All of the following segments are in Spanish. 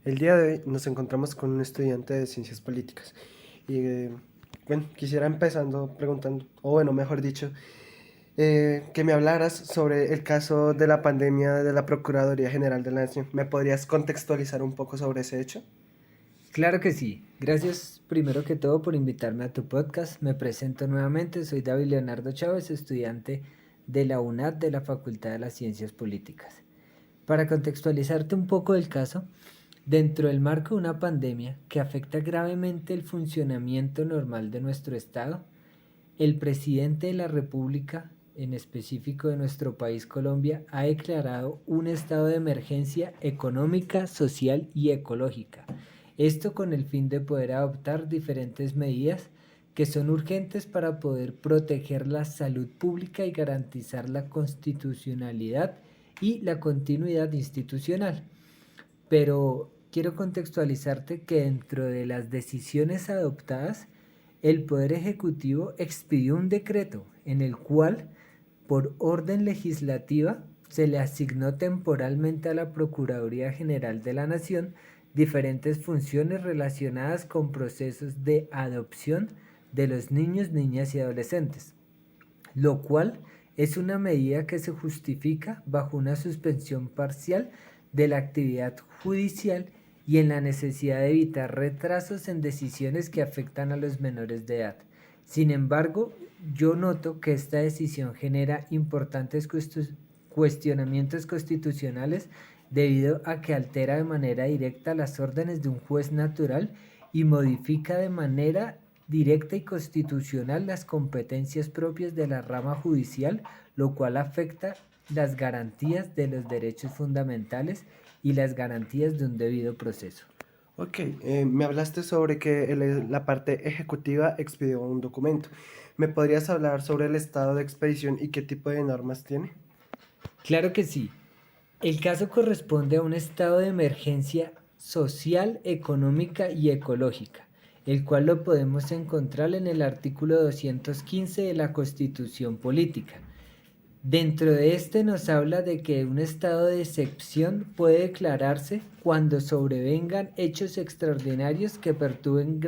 El día de hoy nos encontramos con un estudiante de ciencias políticas y bueno, quisiera empezando preguntando, o bueno, mejor dicho, que me hablaras sobre el caso de la pandemia de la Procuraduría General de la Nación. ¿Me podrías contextualizar un poco sobre ese hecho? Claro que sí. Gracias primero que todo por invitarme a tu podcast. Me presento nuevamente. Soy David Leonardo Chávez, estudiante de la UNAD de la Facultad de las Ciencias Políticas. Para contextualizarte un poco del caso, dentro del marco de una pandemia que afecta gravemente el funcionamiento normal de nuestro Estado, el presidente de la República, en específico de nuestro país Colombia, ha declarado un estado de emergencia económica, social y ecológica. Esto con el fin de poder adoptar diferentes medidas que son urgentes para poder proteger la salud pública y garantizar la constitucionalidad y la continuidad institucional. Pero quiero contextualizarte que dentro de las decisiones adoptadas, el Poder Ejecutivo expidió un decreto en el cual, por orden legislativa, se le asignó temporalmente a la Procuraduría General de la Nación diferentes funciones relacionadas con procesos de adopción de los niños, niñas y adolescentes, lo cual es una medida que se justifica bajo una suspensión parcial de la actividad judicial y en la necesidad de evitar retrasos en decisiones que afectan a los menores de edad. Sin embargo, yo noto que esta decisión genera importantes cuestionamientos constitucionales debido a que altera de manera directa las órdenes de un juez natural y modifica de manera directa y constitucional las competencias propias de la rama judicial, lo cual afecta las garantías de los derechos fundamentales y las garantías de un debido proceso. Ok, me hablaste sobre que la parte ejecutiva expidió un documento. ¿Me podrías hablar sobre el estado de expedición y qué tipo de normas tiene? Claro que sí. El caso corresponde a un estado de emergencia social, económica y ecológica, el cual lo podemos encontrar en el artículo 215 de la Constitución Política. Dentro de este nos habla de que un estado de excepción puede declararse cuando sobrevengan hechos extraordinarios que perturben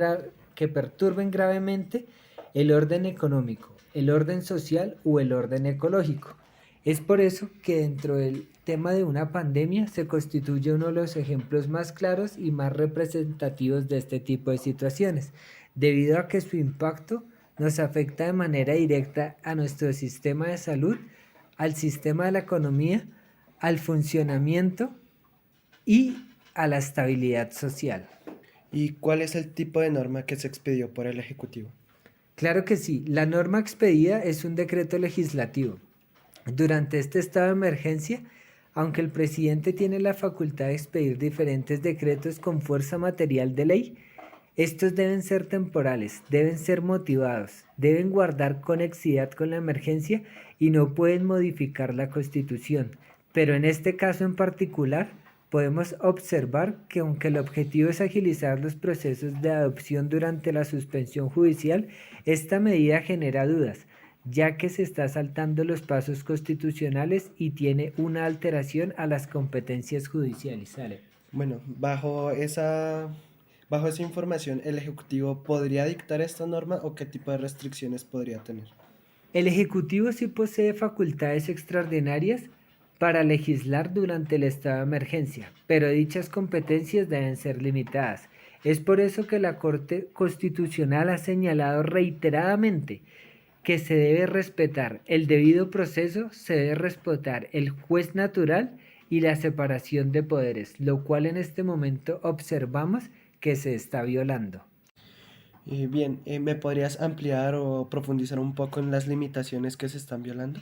gravemente el orden económico, el orden social o el orden ecológico. Es por eso que dentro del tema de una pandemia se constituye uno de los ejemplos más claros y más representativos de este tipo de situaciones, debido a que su impacto nos afecta de manera directa a nuestro sistema de salud, al sistema de la economía, al funcionamiento y a la estabilidad social. ¿Y cuál es el tipo de norma que se expidió por el Ejecutivo? Claro que sí, la norma expedida es un decreto legislativo. Durante este estado de emergencia, aunque el presidente tiene la facultad de expedir diferentes decretos con fuerza material de ley, estos deben ser temporales, deben ser motivados, deben guardar conexidad con la emergencia y no pueden modificar la Constitución. Pero en este caso en particular, podemos observar que aunque el objetivo es agilizar los procesos de adopción durante la suspensión judicial, esta medida genera dudas, ya que se está saltando los pasos constitucionales y tiene una alteración a las competencias judiciales. ¿Sale? Bueno, bajo esa información, ¿el Ejecutivo podría dictar esta norma o qué tipo de restricciones podría tener? El Ejecutivo sí posee facultades extraordinarias para legislar durante el estado de emergencia, pero dichas competencias deben ser limitadas. Es por eso que la Corte Constitucional ha señalado reiteradamente que se debe respetar el debido proceso, se debe respetar el juez natural y la separación de poderes, lo cual en este momento observamos que se está violando. Bien, ¿me podrías ampliar o profundizar un poco en las limitaciones que se están violando?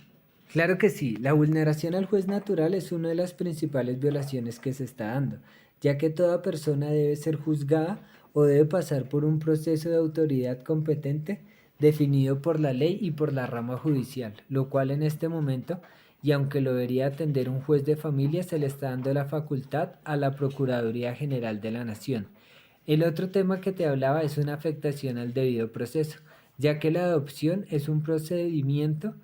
Claro que sí, la vulneración al juez natural es una de las principales violaciones que se está dando, ya que toda persona debe ser juzgada o debe pasar por un proceso de autoridad competente definido por la ley y por la rama judicial, lo cual en este momento, y aunque lo debería atender un juez de familia, se le está dando la facultad a la Procuraduría General de la Nación. El otro tema que te hablaba es una afectación al debido proceso, ya que la adopción es un procedimiento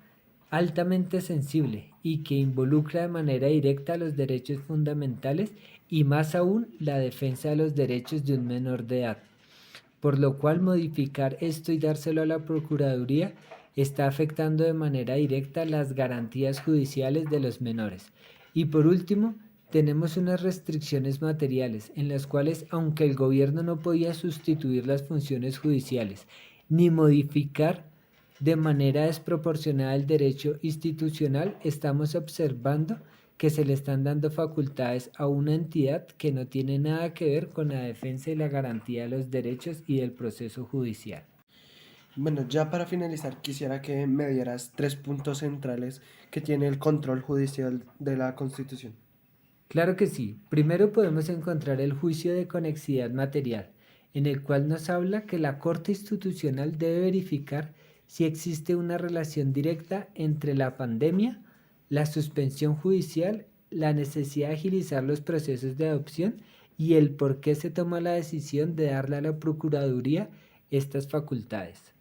altamente sensible y que involucra de manera directa los derechos fundamentales y más aún la defensa de los derechos de un menor de edad. Por lo cual modificar esto y dárselo a la Procuraduría está afectando de manera directa las garantías judiciales de los menores. Y por último, tenemos unas restricciones materiales en las cuales, aunque el gobierno no podía sustituir las funciones judiciales ni modificar de manera desproporcionada el derecho institucional, estamos observando que se le están dando facultades a una entidad que no tiene nada que ver con la defensa y la garantía de los derechos y del proceso judicial. Bueno, ya para finalizar, quisiera que me dieras 3 puntos centrales que tiene el control judicial de la Constitución. Claro que sí. Primero podemos encontrar el juicio de conexidad material, en el cual nos habla que la Corte Institucional debe verificar si existe una relación directa entre la pandemia, la suspensión judicial, la necesidad de agilizar los procesos de adopción y el por qué se toma la decisión de darle a la Procuraduría estas facultades.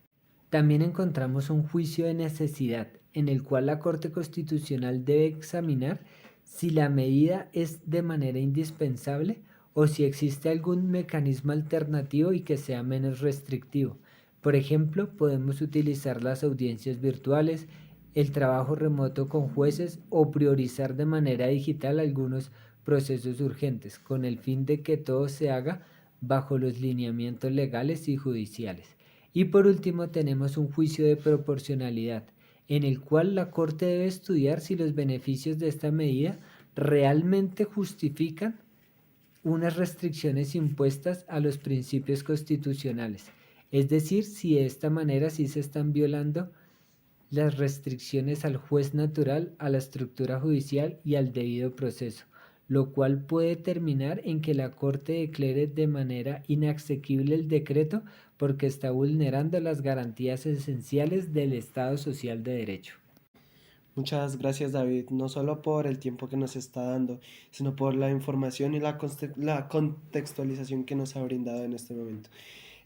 También encontramos un juicio de necesidad, en el cual la Corte Constitucional debe examinar si la medida es de manera indispensable o si existe algún mecanismo alternativo y que sea menos restrictivo. Por ejemplo, podemos utilizar las audiencias virtuales, el trabajo remoto con jueces o priorizar de manera digital algunos procesos urgentes, con el fin de que todo se haga bajo los lineamientos legales y judiciales. Y por último tenemos un juicio de proporcionalidad, en el cual la Corte debe estudiar si los beneficios de esta medida realmente justifican unas restricciones impuestas a los principios constitucionales, es decir, si de esta manera sí se están violando las restricciones al juez natural, a la estructura judicial y al debido proceso, lo cual puede terminar en que la Corte declare de manera inasequible el decreto porque está vulnerando las garantías esenciales del Estado Social de Derecho. Muchas gracias, David, no solo por el tiempo que nos está dando, sino por la información y la contextualización que nos ha brindado en este momento.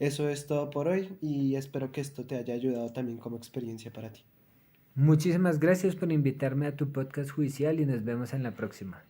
Eso es todo por hoy y espero que esto te haya ayudado también como experiencia para ti. Muchísimas gracias por invitarme a tu podcast judicial y nos vemos en la próxima.